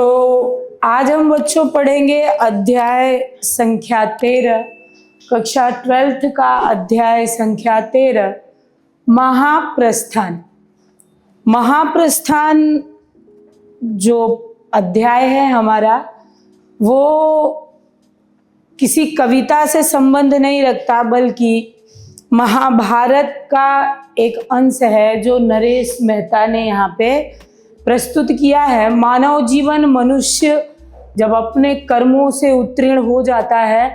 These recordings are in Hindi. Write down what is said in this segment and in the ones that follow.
तो आज हम बच्चों पढ़ेंगे अध्याय संख्या 13, कक्षा 12th का अध्याय संख्या 13, महाप्रस्थान। महाप्रस्थान जो अध्याय है हमारा, वो किसी कविता से संबंध नहीं रखता, बल्कि महाभारत का एक अंश है जो नरेश मेहता ने यहाँ पे प्रस्तुत किया है। मानव जीवन, मनुष्य जब अपने कर्मों से उत्तीर्ण हो जाता है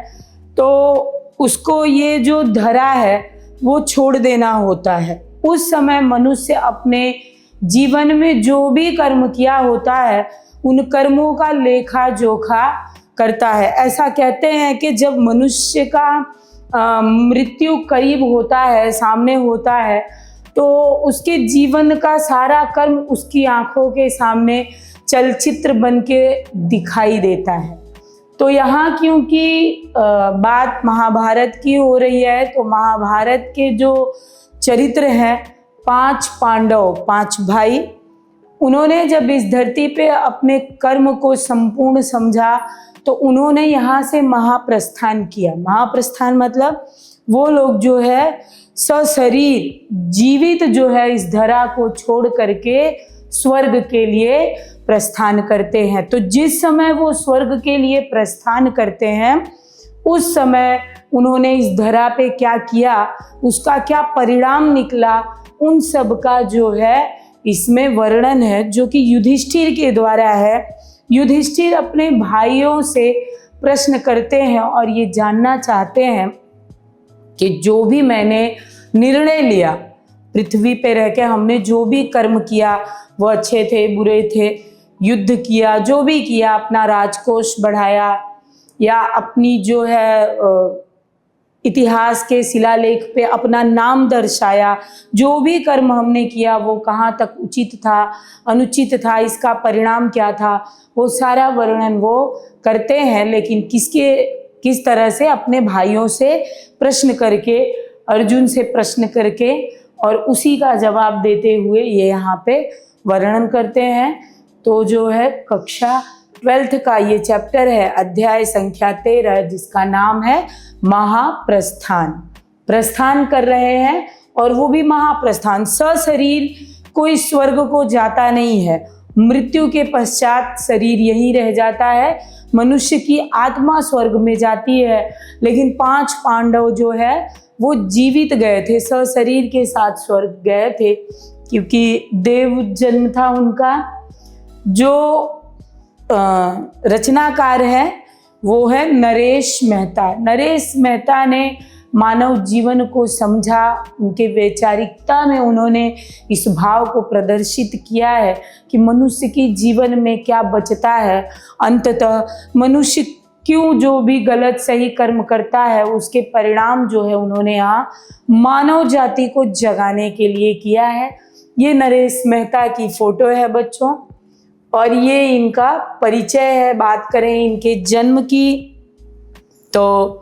तो उसको ये जो धरा है वो छोड़ देना होता है। उस समय मनुष्य अपने जीवन में जो भी कर्म किया होता है उन कर्मों का लेखा जोखा करता है। ऐसा कहते हैं कि जब मनुष्य का मृत्यु करीब होता है, सामने होता है, तो उसके जीवन का सारा कर्म उसकी आंखों के सामने चलचित्र बन के दिखाई देता है। तो यहाँ क्योंकि बात महाभारत की हो रही है, तो महाभारत के जो चरित्र हैं, 5 पांडव, 5 भाई, उन्होंने जब इस धरती पे अपने कर्म को संपूर्ण समझा तो उन्होंने यहाँ से महाप्रस्थान किया। महाप्रस्थान मतलब वो लोग जो है सशरीर जीवित जो है इस धरा को छोड़ करके स्वर्ग के लिए प्रस्थान करते हैं। तो जिस समय वो स्वर्ग के लिए प्रस्थान करते हैं, उस समय उन्होंने इस धरा पे क्या किया, उसका क्या परिणाम निकला, उन सब का जो है इसमें वर्णन है, जो कि युधिष्ठिर के द्वारा है। युधिष्ठिर अपने भाइयों से प्रश्न करते हैं और ये जानना चाहते हैं कि जो भी मैंने निर्णय लिया, पृथ्वी पे रह के हमने जो भी कर्म किया वो अच्छे थे, बुरे थे, युद्ध किया, जो भी किया, अपना राजकोष बढ़ाया या अपनी जो है इतिहास के शिलालेख पे अपना नाम दर्शाया, जो भी कर्म हमने किया वो कहाँ तक उचित था, अनुचित था, इसका परिणाम क्या था, वो सारा वर्णन वो करते हैं। लेकिन किस तरह से अपने भाइयों से प्रश्न करके, अर्जुन से प्रश्न करके और उसी का जवाब देते हुए ये यहाँ पे वर्णन करते हैं। तो जो है कक्षा 12th का ये चैप्टर है, अध्याय संख्या 13, जिसका नाम है महाप्रस्थान। प्रस्थान कर रहे हैं और वो भी महाप्रस्थान। सशरीर कोई स्वर्ग को जाता नहीं है, मृत्यु के पश्चात शरीर यहीं रह जाता है, मनुष्य की आत्मा स्वर्ग में जाती है। लेकिन 5 पांडव जो है वो जीवित गए थे, सशरीर के साथ स्वर्ग गए थे, क्योंकि देव जन्म था उनका। जो रचनाकार है वो है नरेश मेहता। नरेश मेहता ने मानव जीवन को समझा, उनके वैचारिकता में उन्होंने इस भाव को प्रदर्शित किया है कि मनुष्य की जीवन में क्या बचता है, अंततः मनुष्य क्यों जो भी गलत सही कर्म करता है उसके परिणाम जो है उन्होंने यहाँ मानव जाति को जगाने के लिए किया है। ये नरेश मेहता की फोटो है बच्चों, और ये इनका परिचय है। बात करें इनके जन्म की, तो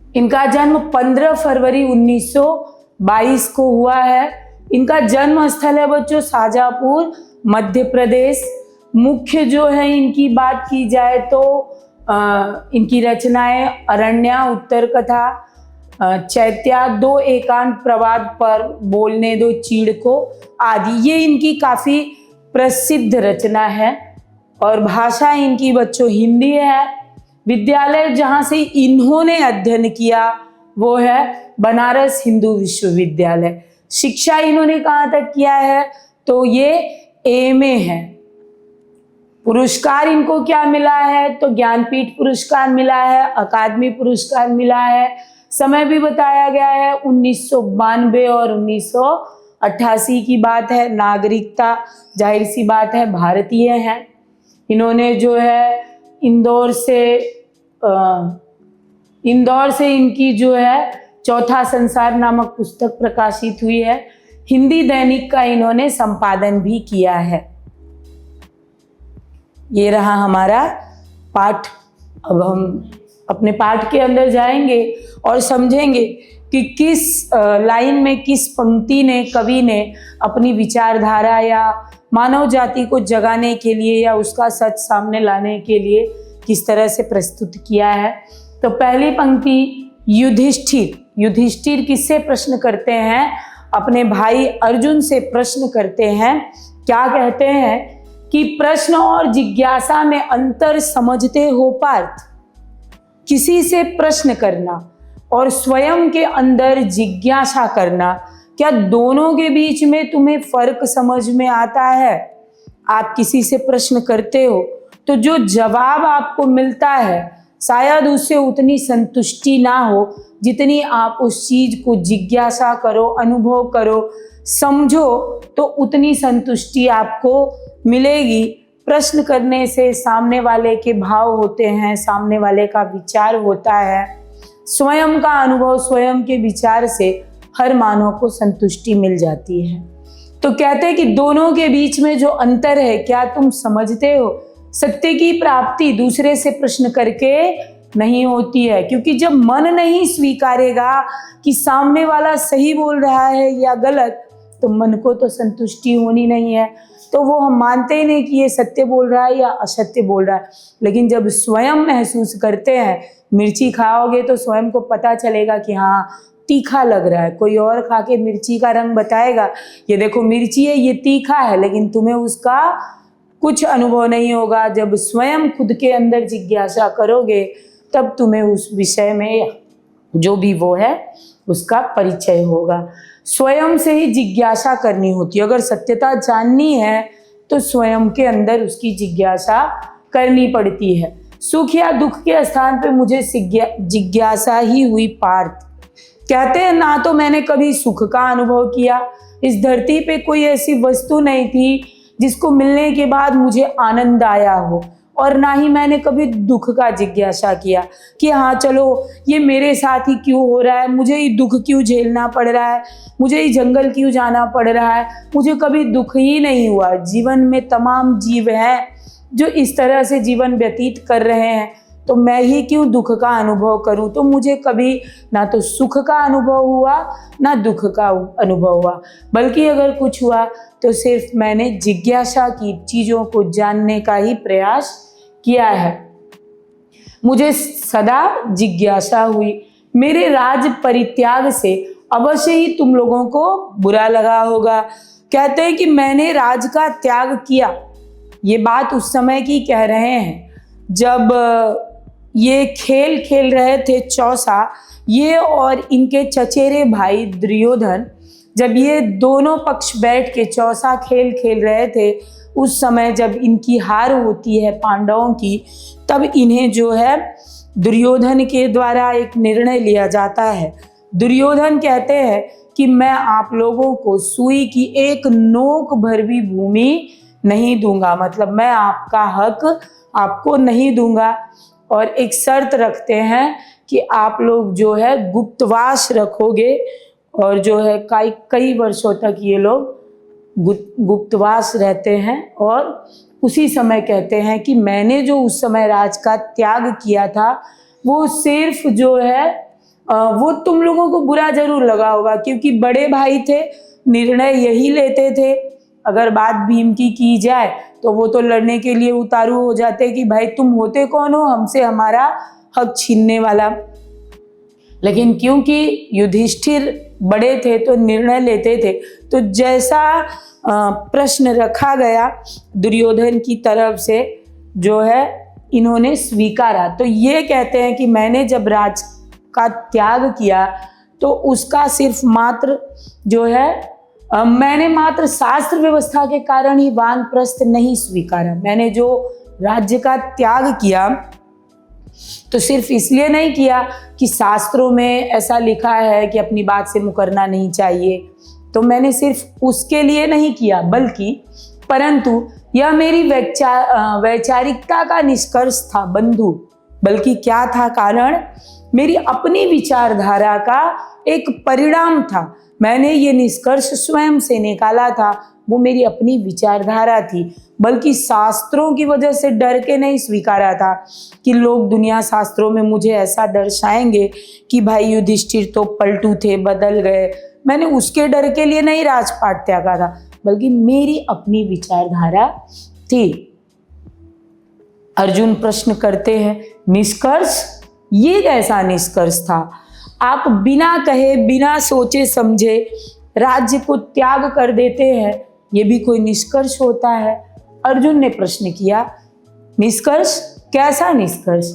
इनका जन्म 15 फरवरी 1922 को हुआ है। इनका जन्म स्थल है बच्चों शाहजहाँपुर, मध्य प्रदेश। मुख्य जो है इनकी बात की जाए तो इनकी रचनाएं अरण्या, उत्तर कथा, चैत्या, 2 एकांत प्रवाद पर, बोलने दो चीड़ को आदि, ये इनकी काफी प्रसिद्ध रचना है। और भाषा इनकी बच्चों हिंदी है। विद्यालय जहाँ से इन्होंने अध्ययन किया वो है बनारस हिंदू विश्वविद्यालय। शिक्षा इन्होंने कहाँ तक किया है, तो ये एमए है। पुरस्कार इनको क्या मिला है, तो ज्ञानपीठ पुरस्कार मिला है, अकादमी पुरस्कार मिला है। समय भी बताया गया है 1992 और 1988 की बात है। नागरिकता जाहिर सी बात है भारतीय है। इन्होंने जो है इंदौर से इनकी जो है चौथा संसार नामक पुस्तक प्रकाशित हुई है। हिंदी दैनिक का इन्होंने संपादन भी किया है। ये रहा हमारा पाठ। अब हम अपने पाठ के अंदर जाएंगे और समझेंगे कि किस लाइन में, किस पंक्ति ने, कवि ने अपनी विचारधारा या मानव जाति को जगाने के लिए या उसका सच सामने लाने के लिए किस तरह से प्रस्तुत किया है। तो पहली पंक्ति युधिष्ठिर किससे प्रश्न करते हैं? अपने भाई अर्जुन से प्रश्न करते हैं। क्या कहते हैं कि प्रश्न और जिज्ञासा में अंतर समझते हो पार्थ? किसी से प्रश्न करना और स्वयं के अंदर जिज्ञासा करना, क्या दोनों के बीच में तुम्हें फर्क समझ में आता है? आप किसी से प्रश्न करते हो तो जो जवाब आपको मिलता है शायद उससे उतनी संतुष्टि ना हो जितनी आप उस चीज को जिज्ञासा करो, अनुभव करो, समझो, तो उतनी संतुष्टि आपको मिलेगी। प्रश्न करने से सामने वाले के भाव होते हैं, सामने वाले का विचार होता है। स्वयं का अनुभव, स्वयं के विचार से हर मानव को संतुष्टि मिल जाती है। तो कहते हैं कि दोनों के बीच में जो अंतर है, क्या तुम समझते हो? सत्य की प्राप्ति दूसरे से प्रश्न करके नहीं होती है, क्योंकि जब मन नहीं स्वीकारेगा कि सामने वाला सही बोल रहा है या गलत, तो मन को तो संतुष्टि होनी नहीं है। तो वो हम मानते ही नहीं कि ये सत्य बोल रहा है या असत्य बोल रहा है। लेकिन जब स्वयं महसूस करते हैं, मिर्ची खाओगे तो स्वयं को पता चलेगा कि हाँ तीखा लग रहा है। कोई और खा के मिर्ची का रंग बताएगा, ये देखो मिर्ची है, ये तीखा है, लेकिन तुम्हें उसका कुछ अनुभव नहीं होगा। जब स्वयं खुद के अंदर जिज्ञासा करोगे तब तुम्हें उस विषय में जो भी वो है उसका परिचय होगा। स्वयं से ही जिज्ञासा करनी होती है। अगर सत्यता जाननी है तो स्वयं के अंदर उसकी जिज्ञासा करनी पड़ती है। सुख या दुख के स्थान पे मुझे जिज्ञासा ही हुई पार्थ। कहते हैं ना तो मैंने कभी सुख का अनुभव किया, इस धरती पे कोई ऐसी वस्तु नहीं थी जिसको मिलने के बाद मुझे आनंद आया हो, और ना ही मैंने कभी दुख का जिज्ञासा किया कि हाँ चलो ये मेरे साथ ही क्यों हो रहा है, मुझे ही दुख क्यों झेलना पड़ रहा है, मुझे ही जंगल क्यों जाना पड़ रहा है। मुझे कभी दुख ही नहीं हुआ। जीवन में तमाम जीव हैं जो इस तरह से जीवन व्यतीत कर रहे हैं, तो मैं ही क्यों दुख का अनुभव करूं। तो मुझे कभी ना तो सुख का अनुभव हुआ ना दुख का अनुभव हुआ, बल्कि अगर कुछ हुआ तो सिर्फ मैंने जिज्ञासा की, चीज़ों को जानने का ही प्रयास किया है। मुझे सदा जिज्ञासा हुई। मेरे राज परित्याग से अवश्य ही तुम लोगों को बुरा लगा होगा। कहते हैं कि मैंने राज का त्याग किया। ये बात उस समय की कह रहे हैं जब ये खेल खेल रहे थे चौसा, ये और इनके चचेरे भाई दुर्योधन, जब ये दोनों पक्ष बैठ के चौसा खेल खेल रहे थे, उस समय जब इनकी हार होती है पांडवों की, तब इन्हें जो है दुर्योधन के द्वारा एक निर्णय लिया जाता है। दुर्योधन कहते हैं कि मैं आप लोगों को सुई की एक नोक भर भी भूमि नहीं दूंगा, मतलब मैं आपका हक आपको नहीं दूंगा, और एक शर्त रखते हैं कि आप लोग जो है गुप्तवास रखोगे, और जो है कई वर्षों तक ये लोग गुप्तवास रहते हैं। और उसी समय कहते हैं कि मैंने जो उस समय राज का त्याग किया था वो सिर्फ जो है वो तुम लोगों को बुरा जरूर लगा होगा, क्योंकि बड़े भाई थे, निर्णय यही लेते थे। अगर बात भीम की जाए तो वो तो लड़ने के लिए उतारू हो जाते कि भाई तुम होते कौन हो हमसे हमारा हक छीनने वाला। लेकिन क्योंकि युधिष्ठिर बड़े थे तो निर्णय लेते थे, तो जैसा प्रश्न रखा गया दुर्योधन की तरफ से जो है इन्होंने स्वीकारा। तो ये कहते हैं कि मैंने जब राज का त्याग किया तो उसका सिर्फ मात्र जो है मैंने मात्र शास्त्र व्यवस्था के कारण ही वानप्रस्थ नहीं स्वीकारा। मैंने जो राज्य का त्याग किया तो सिर्फ इसलिए नहीं किया कि शास्त्रों में ऐसा लिखा है कि अपनी बात से मुकरना नहीं चाहिए, तो मैंने सिर्फ उसके लिए नहीं किया, बल्कि परंतु यह मेरी वैचारिकता का निष्कर्ष था बंधु। बल्कि क्या था कारण? मेरी अपनी विचारधारा का एक परिणाम था। मैंने ये निष्कर्ष स्वयं से निकाला था, वो मेरी अपनी विचारधारा थी, बल्कि शास्त्रों की वजह से डर के नहीं स्वीकारा था कि लोग दुनिया शास्त्रों में मुझे ऐसा दर्शाएंगे कि भाई युधिष्ठिर तो पलटू थे, बदल गए। मैंने उसके डर के लिए नहीं राजपाट त्यागा था, बल्कि मेरी अपनी विचारधारा थी। अर्जुन प्रश्न करते हैं, निष्कर्ष? ये कैसा निष्कर्ष था? आप बिना कहे, बिना सोचे समझे राज्य को त्याग कर देते हैं, ये भी कोई निष्कर्ष होता है? अर्जुन ने प्रश्न किया। निष्कर्ष? कैसा निष्कर्ष?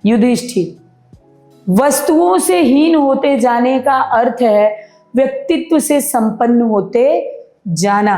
युधिष्ठिर, वस्तुओं से हीन होते जाने का अर्थ है व्यक्तित्व से संपन्न होते जाना।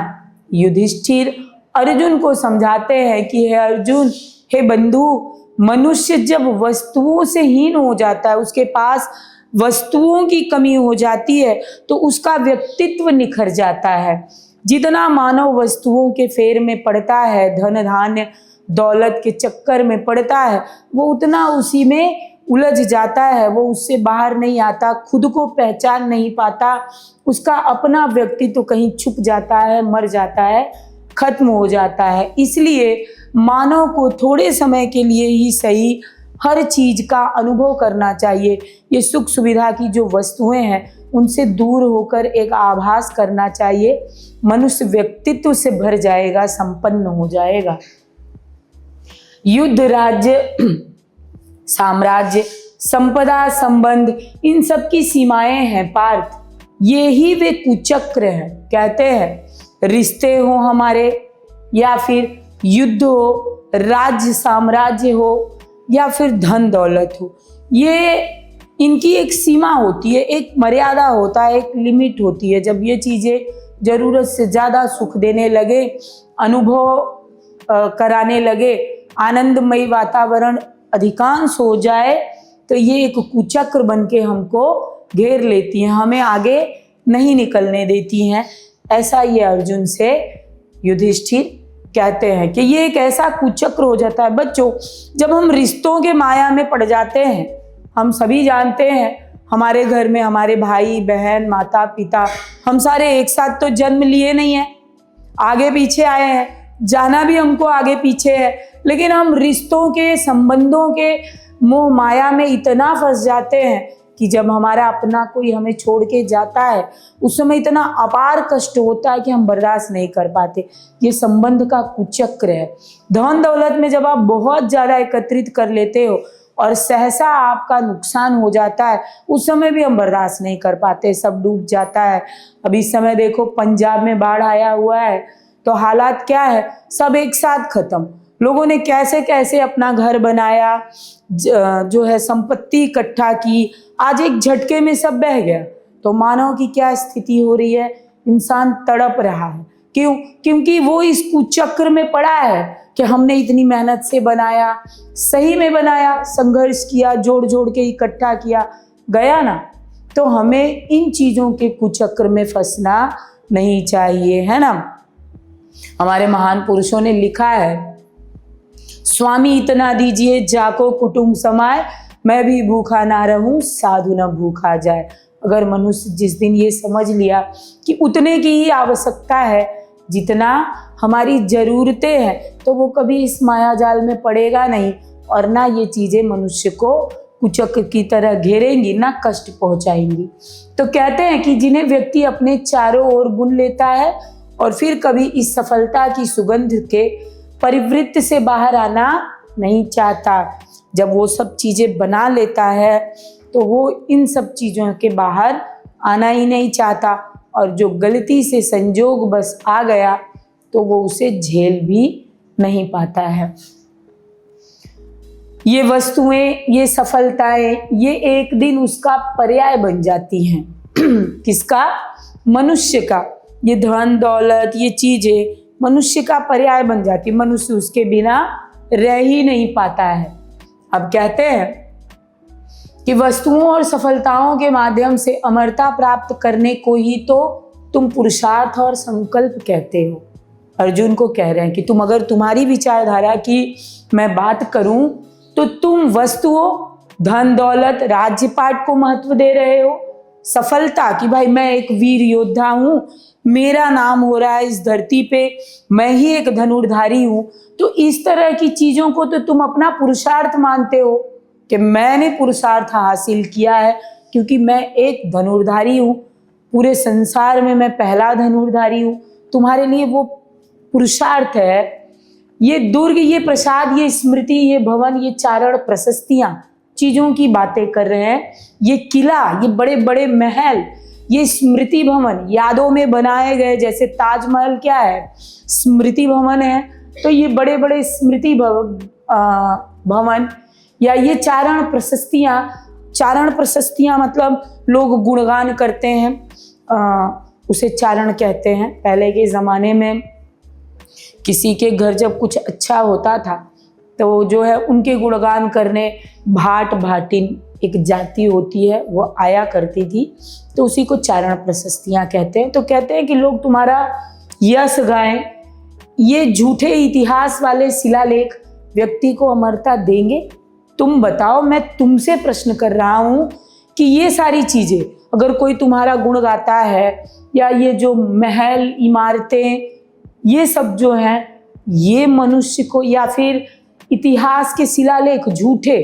युधिष्ठिर अर्जुन को समझाते हैं कि हे अर्जुन, हे बंधु, मनुष्य जब वस्तुओं से हीन हो जाता है, उसके पास वस्तुओं की कमी हो जाती है, तो उसका व्यक्तित्व निखर जाता है। जितना मानव वस्तुओं के फेर में पड़ता है, धन धान्य दौलत के चक्कर में पड़ता है, वो उतना उसी में उलझ जाता है, वो उससे बाहर नहीं आता, खुद को पहचान नहीं पाता, उसका अपना व्यक्तित्व कहीं छुप जाता है, मर जाता है, खत्म हो जाता है। इसलिए मानव को थोड़े समय के लिए ही सही हर चीज का अनुभव करना चाहिए। ये सुख सुविधा की जो वस्तुएं हैं उनसे दूर होकर एक आभास करना चाहिए। मनुष्य व्यक्तित्व से भर जाएगा, संपन्न हो जाएगा। युद्ध, राज्य, साम्राज्य, संपदा, संबंध, इन सब की सीमाएं हैं पार्थ। ये ही वे कुचक्र हैं। कहते हैं रिश्ते हो हमारे, या फिर युद्ध हो, राज्य साम्राज्य हो, या फिर धन दौलत हो, ये इनकी एक सीमा होती है, एक मर्यादा होता है, एक लिमिट होती है। जब ये चीज़ें ज़रूरत से ज़्यादा सुख देने लगे, अनुभव कराने लगे, आनंदमयी वातावरण अधिकांश हो जाए, तो ये एक कुचक्र बन के हमको घेर लेती हैं, हमें आगे नहीं निकलने देती हैं। ऐसा ये अर्जुन से युधिष्ठिर कहते हैं कि ये एक ऐसा कुचक्र हो जाता है। बच्चों, जब हम रिश्तों के माया में पड़ जाते हैं, हम सभी जानते हैं, हमारे घर में हमारे भाई बहन, माता पिता, हम सारे एक साथ तो जन्म लिए नहीं है, आगे पीछे आए हैं, जाना भी हमको आगे पीछे है, लेकिन हम रिश्तों के, संबंधों के मोह माया में इतना फंस जाते हैं कि जब हमारा अपना कोई हमें छोड़ के जाता है, उस समय इतना अपार कष्ट होता है कि हम बर्दाश्त नहीं कर पाते। ये संबंध का कुचक्र है। धन दौलत में जब आप बहुत ज़्यादा एकत्रित कर लेते हो और सहसा आपका नुकसान हो जाता है, उस समय भी हम बर्दाश्त नहीं कर पाते, सब डूब जाता है। अब इस समय देखो पंजाब में बाढ़ आया हुआ है, तो हालात क्या है, सब एक साथ खत्म। लोगों ने कैसे कैसे अपना घर बनाया, जो है संपत्ति इकट्ठा की, आज एक झटके में सब बह गया। तो मानव की क्या स्थिति हो रही है, इंसान तड़प रहा है। क्यों? क्योंकि वो इस कुचक्र में पड़ा है कि हमने इतनी मेहनत से बनाया, सही में बनाया, संघर्ष किया, जोड़ जोड़ के इकट्ठा किया, गया ना। तो हमें इन चीजों के कुचक्र में फंसना नहीं चाहिए, है ना। हमारे महान पुरुषों ने लिखा है, स्वामी इतना दीजिए जाको कुटुंब समाए, मैं भी भूखा ना रहूं साधु न भूखा जाए। अगर मनुष्य जिस दिन ये समझ लिया कि उतने की ही आवश्यकता है जितना हमारी ज़रूरतें हैं, तो वो कभी इस माया जाल में पड़ेगा नहीं, और ना ये चीज़ें मनुष्य को कुचक्र की तरह घेरेंगी, ना कष्ट पहुंचाएंगी। तो कहते हैं कि जिन्हें व्यक्ति अपने चारों ओर बुन लेता है और फिर कभी इस सफलता की सुगंध के परिवृत्त से बाहर आना नहीं चाहता, जब वो सब चीज़ें बना लेता है तो वो इन सब चीज़ों के बाहर आना ही नहीं चाहता, और जो गलती से संजोग बस आ गया तो वो उसे झेल भी नहीं पाता है। ये वस्तुएं, ये सफलताएं, ये एक दिन उसका पर्याय बन जाती हैं। किसका? मनुष्य का। ये धन दौलत, ये चीजें मनुष्य का पर्याय बन जाती, मनुष्य उसके बिना रह ही नहीं पाता है। अब कहते हैं कि वस्तुओं और सफलताओं के माध्यम से अमरता प्राप्त करने को ही तो तुम पुरुषार्थ और संकल्प कहते हो। अर्जुन को कह रहे हैं कि तुम, अगर तुम्हारी विचारधारा की मैं बात करूं तो तुम वस्तुओं, धन दौलत, राज्यपाट को महत्व दे रहे हो, सफलता कि भाई मैं एक वीर योद्धा हूं, मेरा नाम हो रहा है इस धरती पे, मैं ही एक धनुर्धारी हूं, तो इस तरह की चीजों को तो तुम अपना पुरुषार्थ मानते हो कि मैंने पुरुषार्थ हासिल किया है क्योंकि मैं एक धनुर्धारी हूं, पूरे संसार में मैं पहला धनुर्धारी हूं। तुम्हारे लिए वो पुरुषार्थ है। ये दुर्ग, ये प्रसाद, ये स्मृति, ये भवन, ये चारण प्रशस्तियां, चीजों की बातें कर रहे हैं। ये किला, ये बड़े बड़े महल, ये स्मृति भवन, यादों में बनाए गए, जैसे ताजमहल क्या है, स्मृति भवन है। तो ये बड़े बड़े स्मृति भवन या ये चारण प्रशस्तियां मतलब लोग गुणगान करते हैं, उसे चारण कहते हैं। पहले के ज़माने में किसी के घर जब कुछ अच्छा होता था तो जो है उनके गुणगान करने भाट भाटिन एक जाति होती है वो आया करती थी, तो उसी को चारण प्रशस्तियां कहते हैं। तो कहते हैं कि लोग तुम्हारा यश गाएं। ये झूठे इतिहास वाले शिलालेख व्यक्ति को अमरता देंगे? तुम बताओ, मैं तुमसे प्रश्न कर रहा हूं कि ये सारी चीजें अगर कोई तुम्हारा गुण गाता है, या ये जो महल इमारतें ये सब जो हैं, ये मनुष्य को, या फिर इतिहास के शिलालेख झूठे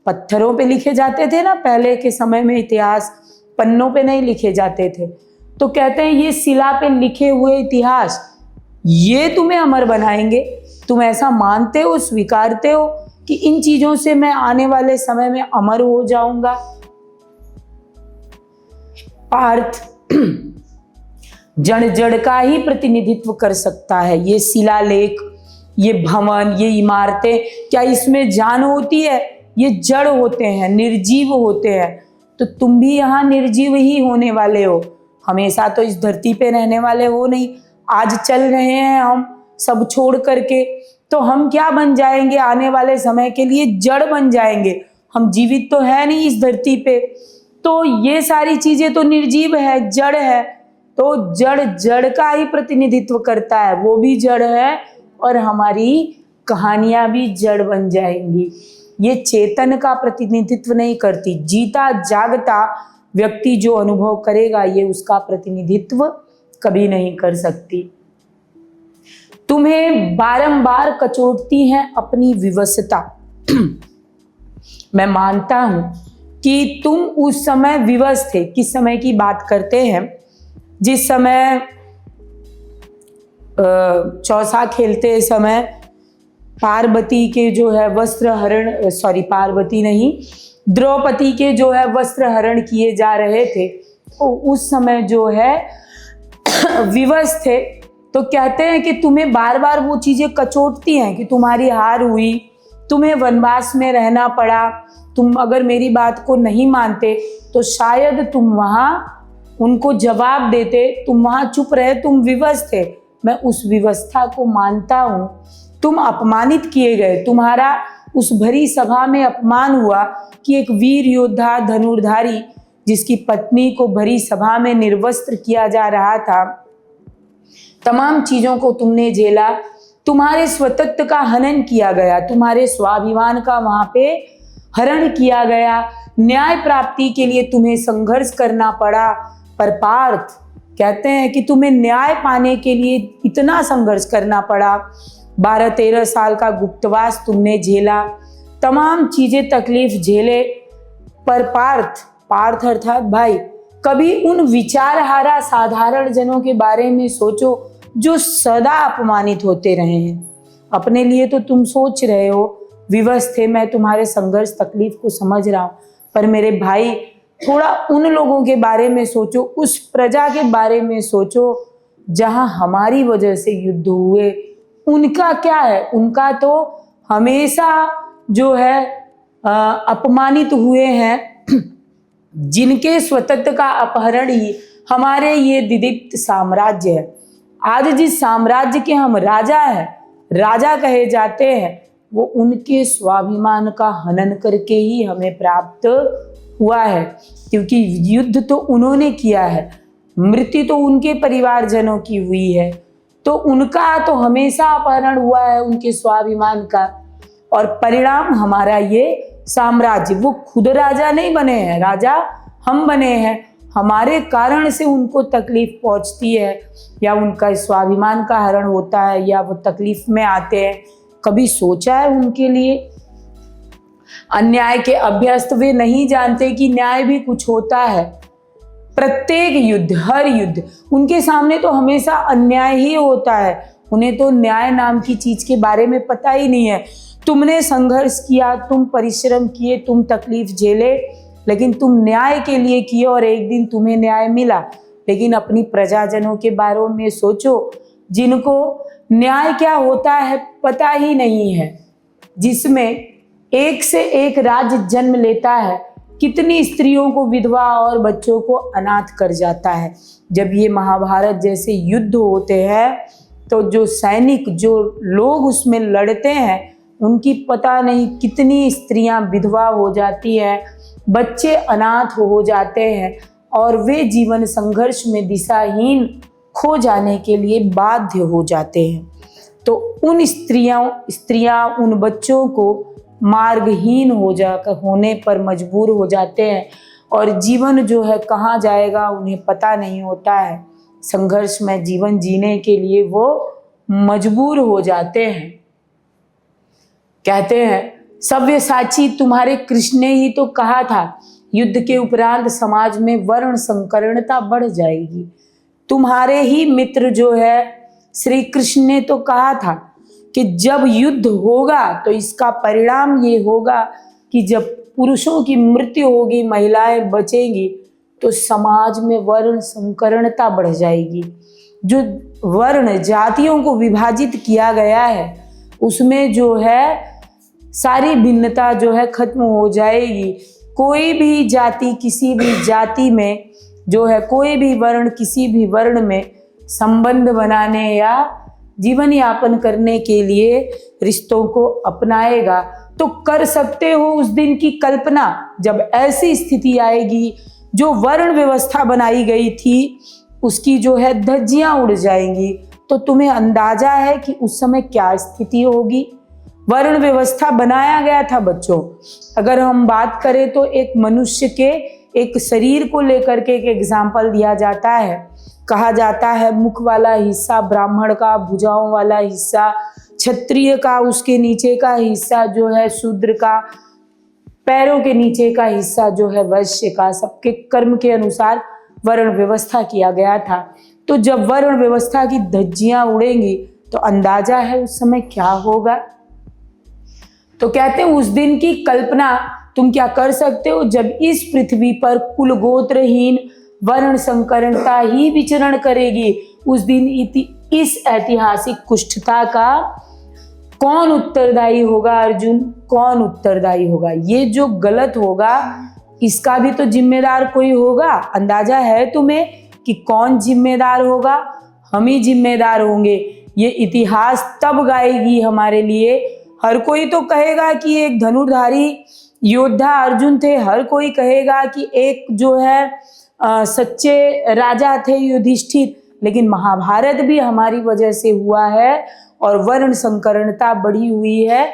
पत्थरों पे लिखे जाते थे ना, पहले के समय में इतिहास पन्नों पे नहीं लिखे जाते थे, तो कहते हैं ये शिला पे लिखे हुए इतिहास ये तुम्हें अमर बनाएंगे। तुम ऐसा मानते हो, स्वीकारते हो कि इन चीजों से मैं आने वाले समय में अमर हो जाऊंगा? पार्थ जड़ जड़ का ही प्रतिनिधित्व कर सकता है। ये शिलालेख, ये भवन, ये इमारतें, क्या इसमें जान होती है? ये जड़ होते हैं, निर्जीव होते हैं। तो तुम भी यहाँ निर्जीव ही होने वाले हो, हमेशा तो इस धरती पे रहने वाले हो नहीं। आज चल रहे हैं हम सब छोड़ करके, तो हम क्या बन जाएंगे आने वाले समय के लिए? जड़ बन जाएंगे। हम जीवित तो है नहीं इस धरती पे। तो ये सारी चीजें तो निर्जीव है, जड़ है। तो जड़ जड़ का ही प्रतिनिधित्व करता है, वो भी जड़ है और हमारी कहानियां भी जड़ बन जाएंगी। ये चेतन का प्रतिनिधित्व नहीं करती। जीता जागता व्यक्ति जो अनुभव करेगा ये उसका प्रतिनिधित्व कभी नहीं कर सकती। तुम्हें बारंबार कचोटती है अपनी विवशता। मैं मानता हूं कि तुम उस समय विवश थे। किस समय की बात करते हैं? जिस समय चौसा खेलते समय पार्वती के जो है वस्त्र हरण, सॉरी पार्वती नहीं, द्रौपदी के जो है वस्त्र हरण किए जा रहे थे, तो उस समय जो है विवश थे। तो कहते हैं कि तुम्हें बार बार वो चीजें कचोटती हैं कि तुम्हारी हार हुई, तुम्हें वनवास में रहना पड़ा, तुम अगर मेरी बात को नहीं मानते तो शायद तुम वहाँ उनको जवाब देते, तुम वहाँ चुप रहे, तुम विवश थे। मैं उस विवस्था को मानता हूँ। तुम अपमानित किए गए, तुम्हारा उस भरी सभा में अपमान हुआ कि एक वीर योद्धा धनुर्धारी जिसकी पत्नी को भरी सभा में निर्वस्त्र किया जा रहा था, तमाम चीजों को तुमने झेला। तुम्हारे स्वतंत्र का हनन किया गया, तुम्हारे स्वाभिमान का वहां पे हरण किया गया, न्याय प्राप्ति के लिए तुम्हें संघर्ष करना पड़ा। पर पार्थ कहते हैं कि तुम्हें न्याय पाने के लिए इतना संघर्ष करना पड़ा। 12-13 साल का गुप्तवास तुमने झेला, तमाम चीजें तकलीफ झेले। पर पार्थ अर्थात भाई, कभी उन विचारहारा साधारण जनों के बारे में सोचो जो सदा अपमानित होते रहे हैं। अपने लिए तो तुम सोच रहे हो, विवश थे, मैं तुम्हारे संघर्ष तकलीफ को समझ रहा हूं, पर मेरे भाई थोड़ा उन लोगों के बारे में सोचो, उस प्रजा के बारे में सोचो जहां हमारी वजह से युद्ध हुए। उनका क्या है? उनका तो हमेशा जो है अपमानित हुए हैं, जिनके स्वतंत्र का अपहरण ही हमारे ये दिदीप्त साम्राज्य है। आज जिस साम्राज्य के हम राजा हैं, राजा कहे जाते हैं, वो उनके स्वाभिमान का हनन करके ही हमें प्राप्त हुआ है, क्योंकि युद्ध तो उन्होंने किया है, मृत्यु तो उनके परिवारजनों की हुई है, तो उनका तो हमेशा अपहरण हुआ है उनके स्वाभिमान का, और परिणाम हमारा ये साम्राज्य। वो खुद राजा नहीं बने हैं, राजा हम बने हैं, हमारे कारण से उनको तकलीफ पहुंचती है, या उनका स्वाभिमान का हरण होता है, या वो तकलीफ में आते हैं। कभी सोचा है उनके लिए? अन्याय के अभ्यस्त वे नहीं जानते कि न्याय भी कुछ होता है। प्रत्येक युद्ध, हर युद्ध, उनके सामने तो हमेशा अन्याय ही होता है। उन्हें तो न्याय नाम की चीज के बारे में पता ही नहीं है। तुमने संघर्ष किया, तुम परिश्रम किए, तुम तकलीफ झेले, लेकिन तुम न्याय के लिए किए और एक दिन तुम्हें न्याय मिला। लेकिन अपनी प्रजाजनों के बारे में सोचो, जिनको न्याय क्या होता है पता ही नहीं है, जिसमें एक से एक राज्य जन्म लेता है, कितनी स्त्रियों को विधवा और बच्चों को अनाथ कर जाता है। जब ये महाभारत जैसे युद्ध होते हैं तो जो सैनिक, जो लोग उसमें लड़ते हैं, उनकी पता नहीं कितनी स्त्रियां विधवा हो जाती हैं, बच्चे अनाथ हो जाते हैं और वे जीवन संघर्ष में दिशाहीन खो जाने के लिए बाध्य हो जाते हैं। तो उन स्त्रियां उन बच्चों को मार्गहीन होने पर मजबूर हो जाते हैं और जीवन जो है कहाँ जाएगा उन्हें पता नहीं होता है। संघर्ष में जीवन जीने के लिए वो मजबूर हो जाते हैं। कहते हैं सव्यसाची, तुम्हारे कृष्ण ने ही तो कहा था युद्ध के उपरांत समाज में वर्ण संकरणता बढ़ जाएगी। तुम्हारे ही मित्र जो है श्री कृष्ण ने तो कहा था कि जब युद्ध होगा तो इसका परिणाम ये होगा कि जब पुरुषों की मृत्यु होगी, महिलाएं बचेंगी, तो समाज में वर्ण संकरणता बढ़ जाएगी। जो वर्ण जातियों को विभाजित किया गया है उसमें जो है सारी भिन्नता जो है खत्म हो जाएगी। कोई भी जाति किसी भी जाति में जो है, कोई भी वर्ण किसी भी वर्ण में संबंध बनाने या जीवन यापन करने के लिए रिश्तों को अपनाएगा तो कर सकते हो उस दिन की कल्पना जब ऐसी स्थिति आएगी जो वर्ण व्यवस्था बनाई गई थी उसकी जो है धज्जियां उड़ जाएंगी। तो तुम्हें अंदाजा है कि उस समय क्या स्थिति होगी। वर्ण व्यवस्था बनाया गया था बच्चों। अगर हम बात करें तो एक मनुष्य के एक शरीर को लेकर के एक एग्जाम्पल दिया जाता है। कहा जाता है मुख वाला हिस्सा ब्राह्मण का, भुजाओं वाला हिस्सा क्षत्रिय का, उसके नीचे का हिस्सा जो है शूद्र का, पैरों के नीचे का हिस्सा जो है वैश्य का। सबके कर्म के अनुसार वर्ण व्यवस्था किया गया था। तो जब वर्ण व्यवस्था की धज्जियां उड़ेंगी तो अंदाजा है उस समय क्या होगा। तो कहते हैं उस दिन की कल्पना तुम क्या कर सकते हो जब इस पृथ्वी पर कुल गोत्रहीन वर्ण संकरणता ही विचरण करेगी। उस दिन इस ऐतिहासिक कुष्ठता का कौन उत्तरदायी होगा अर्जुन, कौन उत्तरदायी होगा। ये जो गलत होगा इसका भी तो जिम्मेदार कोई होगा। अंदाजा है तुम्हें कि कौन जिम्मेदार होगा? हम ही जिम्मेदार होंगे। ये इतिहास तब गाएगी हमारे लिए। हर कोई तो कहेगा कि एक धनुर्धारी योद्धा अर्जुन थे, हर कोई कहेगा कि एक जो है सच्चे राजा थे युधिष्ठिर, लेकिन महाभारत भी हमारी वजह से हुआ है और वर्ण संकरणता बढ़ी हुई है।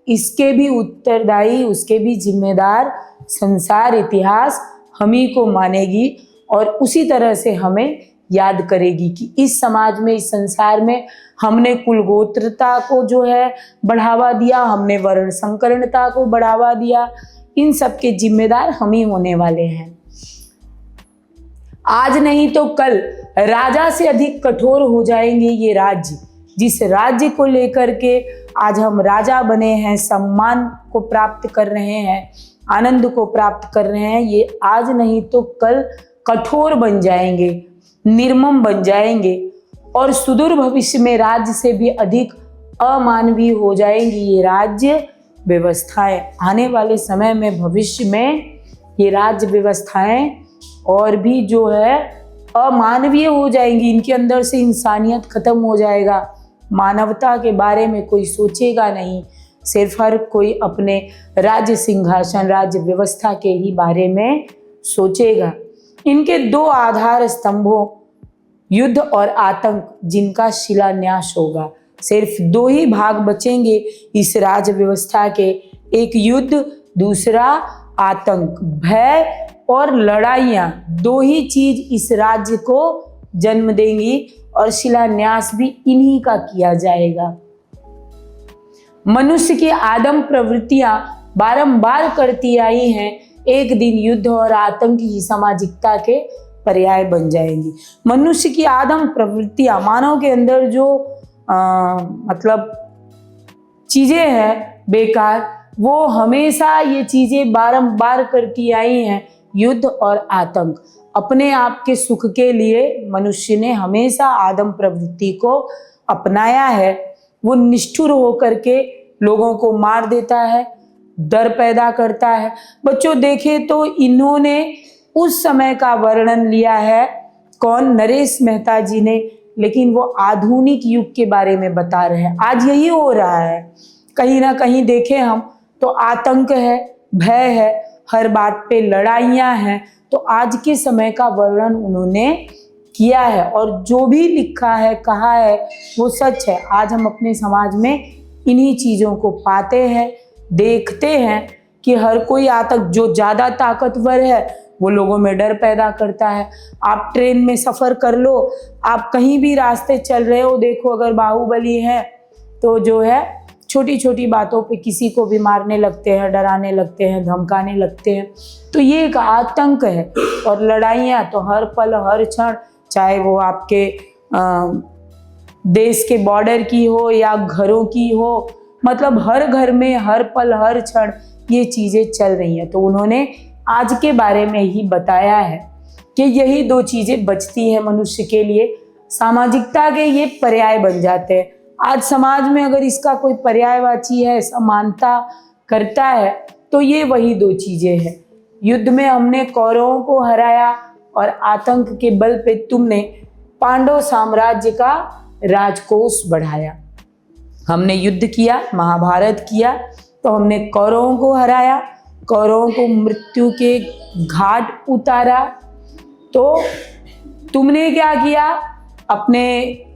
इसके भी उत्तरदायी, उसके भी जिम्मेदार संसार, इतिहास हम ही को मानेगी और उसी तरह से हमें याद करेगी कि इस समाज में, इस संसार में हमने कुल गोत्रता को जो है बढ़ावा दिया, हमने वर्ण संकरणता को बढ़ावा दिया। इन सब के जिम्मेदार हम ही होने वाले हैं। आज नहीं तो कल राजा से अधिक कठोर हो जाएंगे ये राज्य। जिस राज्य को लेकर के आज हम राजा बने हैं, सम्मान को प्राप्त कर रहे हैं, आनंद को प्राप्त कर रहे हैं, ये आज नहीं तो कल कठोर बन जाएंगे, निर्मम बन जाएंगे और सुदूर भविष्य में राज्य से भी अधिक अमानवीय हो जाएंगी ये राज्य व्यवस्थाएं। आने वाले समय में, भविष्य में ये राज्य व्यवस्थाएं और भी जो है अमानवीय हो जाएंगी। इनके अंदर से इंसानियत खत्म हो जाएगा, मानवता के बारे में कोई सोचेगा नहीं। सिर्फ हर कोई अपने राज्य सिंहासन, राज्य व्यवस्था के ही बारे में सोचेगा। इनके दो आधार स्तंभों, युद्ध और आतंक, जिनका शिलान्यास होगा। सिर्फ दो ही भाग बचेंगे इस राज्य व्यवस्था के, एक युद्ध, दूसरा आतंक। भय और लड़ाइयाँ, दो ही चीज इस राज्य को जन्म देंगी और शिलान्यास भी इन्हीं का किया जाएगा। मनुष्य की आदम प्रवृत्तियां बारंबार करती आई हैं, एक दिन युद्ध और आतंक की सामाजिकता के पर्याय बन जाएंगी। मनुष्य की आदम प्रवृत्तियां, मानव के अंदर जो मतलब चीजें हैं बेकार, वो हमेशा ये चीजें बारंबार करती आई हैं, युद्ध और आतंक। अपने आप के सुख के लिए मनुष्य ने हमेशा आदम प्रवृत्ति को अपनाया है। वो निष्ठुर होकर के लोगों को मार देता है, डर पैदा करता है। बच्चों देखें तो इन्होंने उस समय का वर्णन लिया है, कौन? नरेश मेहता जी ने, लेकिन वो आधुनिक युग के बारे में बता रहे हैं। आज यही हो रहा है, कहीं ना कहीं देखें हम तो आतंक है, भय है, हर बात पे लड़ाइयाँ हैं। तो आज के समय का वर्णन उन्होंने किया है और जो भी लिखा है, कहा है, वो सच है। आज हम अपने समाज में इन्हीं चीज़ों को पाते हैं, देखते हैं कि हर कोई आतंक, जो ज़्यादा ताकतवर है वो लोगों में डर पैदा करता है। आप ट्रेन में सफ़र कर लो, आप कहीं भी रास्ते चल रहे हो, देखो अगर बाहुबली है तो जो है छोटी छोटी बातों पे किसी को भी मारने लगते हैं, डराने लगते हैं, धमकाने लगते हैं। तो ये एक आतंक है। और लड़ाइयाँ तो हर पल हर क्षण, चाहे वो आपके देश के बॉर्डर की हो या घरों की हो, मतलब हर घर में हर पल हर क्षण ये चीज़ें चल रही हैं। तो उन्होंने आज के बारे में ही बताया है कि यही दो चीज़ें बचती हैं मनुष्य के लिए, सामाजिकता के ये पर्याय बन जाते हैं। आज समाज में अगर इसका कोई पर्यायवाची है, समानता करता है, तो ये वही दो चीज़ें हैं। युद्ध में हमने कौरवों को हराया और आतंक के बल पे तुमने पांडव साम्राज्य का राजकोष बढ़ाया। हमने युद्ध किया, महाभारत किया, तो हमने कौरवों को हराया, कौरवों को मृत्यु के घाट उतारा। तो तुमने क्या किया? अपने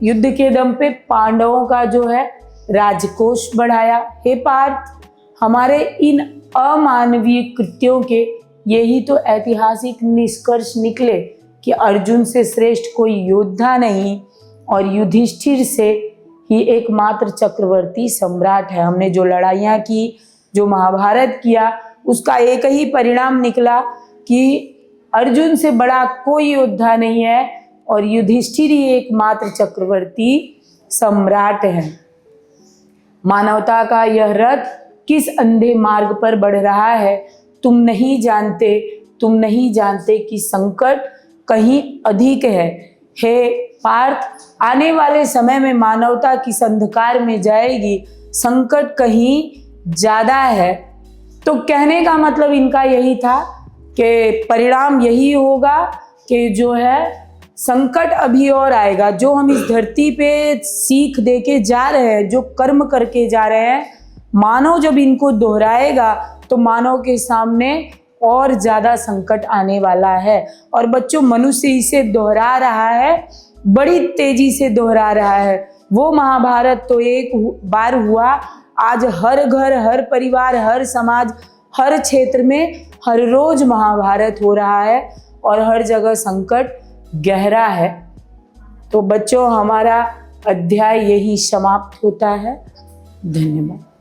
युद्ध के दम पे पांडवों का जो है राजकोष बढ़ाया। हे पार्थ, हमारे इन अमानवीय कृत्यों के यही तो ऐतिहासिक निष्कर्ष निकले कि अर्जुन से श्रेष्ठ कोई योद्धा नहीं और युधिष्ठिर से ही एकमात्र चक्रवर्ती सम्राट है। हमने जो लड़ाइयाँ की, जो महाभारत किया, उसका एक ही परिणाम निकला कि अर्जुन से बड़ा कोई योद्धा नहीं है और युधिष्ठिर ही एकमात्र चक्रवर्ती सम्राट है। मानवता का यह रथ किस अंधे मार्ग पर बढ़ रहा है, तुम नहीं जानते कि संकट कहीं अधिक है। हे पार्थ, आने वाले समय में मानवता किस अंधकार में जाएगी, संकट कहीं ज़्यादा है। तो कहने का मतलब इनका यही था कि परिणाम यही होगा कि जो है संकट अभी और आएगा। जो हम इस धरती पे सीख दे के जा रहे हैं, जो कर्म करके जा रहे हैं, मानव जब इनको दोहराएगा तो मानव के सामने और ज़्यादा संकट आने वाला है। और बच्चों, मनुष्य इसे दोहरा रहा है, बड़ी तेजी से दोहरा रहा है। वो महाभारत तो एक बार हुआ, आज हर घर, हर परिवार, हर समाज, हर क्षेत्र में हर रोज महाभारत हो रहा है और हर जगह संकट गहरा है। तो बच्चों, हमारा अध्याय यही समाप्त होता है। धन्यवाद।